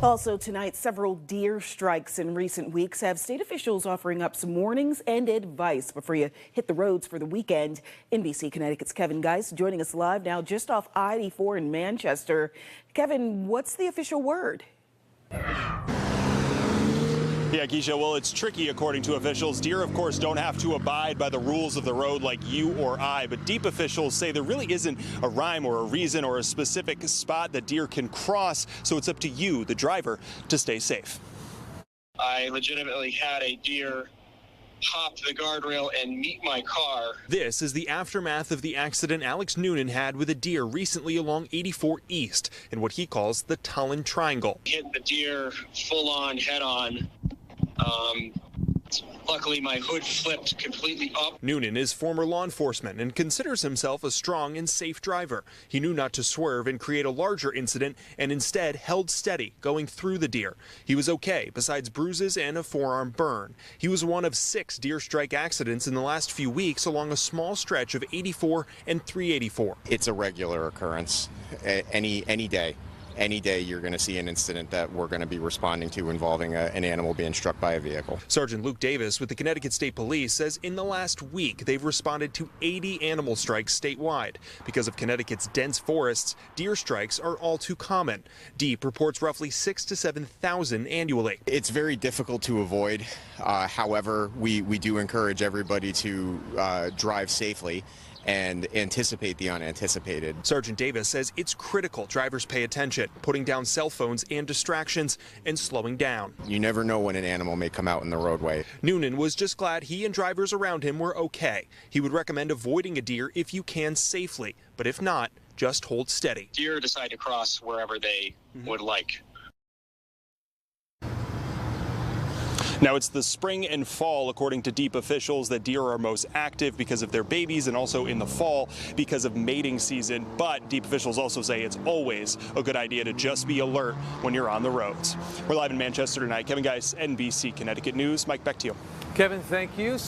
Also tonight, several deer strikes in recent weeks have state officials offering up some warnings and advice before you hit the roads for the weekend. NBC Connecticut's Kevin Geis joining us live now just off I-84 in Manchester. Kevin, what's the official word? Yeah, Keisha, well, it's tricky according to officials. Deer, of course, don't have to abide by the rules of the road like you or I, but deep officials say there really isn't a rhyme or a reason or a specific spot that deer can cross, so it's up to you, the driver, to stay safe. I legitimately had a deer hop the guardrail and meet my car. This is the aftermath of the accident Alex Noonan had with a deer recently along 84 East in what he calls the Tallinn Triangle. Hit the deer full on, head on. Luckily, my hood flipped completely up. Noonan is former law enforcement and considers himself a strong and safe driver. He knew not to swerve and create a larger incident and instead held steady, going through the deer. He was okay, besides bruises and a forearm burn. He was one of 6 deer strike accidents in the last few weeks along a small stretch of 84 and 384. It's a regular occurrence. Any day. Any day you're going to see an incident that we're going to be responding to involving an animal being struck by a vehicle. Sergeant Luke Davis with the Connecticut State Police says in the last week they've responded to 80 animal strikes statewide. Because of Connecticut's dense forests, deer strikes are all too common. DEEP reports roughly 6,000 to 7,000 annually. It's very difficult to avoid. However, we do encourage everybody to drive safely and anticipate the unanticipated. Sergeant Davis says it's critical drivers pay attention, putting down cell phones and distractions and slowing down. You never know when an animal may come out in the roadway. Noonan was just glad he and drivers around him were okay. He would recommend avoiding a deer if you can safely, but if not, just hold steady. Deer decide to cross wherever they would like. Now, it's the spring and fall, according to DEEP officials, that deer are most active because of their babies and also in the fall because of mating season. But DEEP officials also say it's always a good idea to just be alert when you're on the roads. We're live in Manchester tonight. Kevin Geis, NBC Connecticut News. Mike, back to you. Kevin, thank you.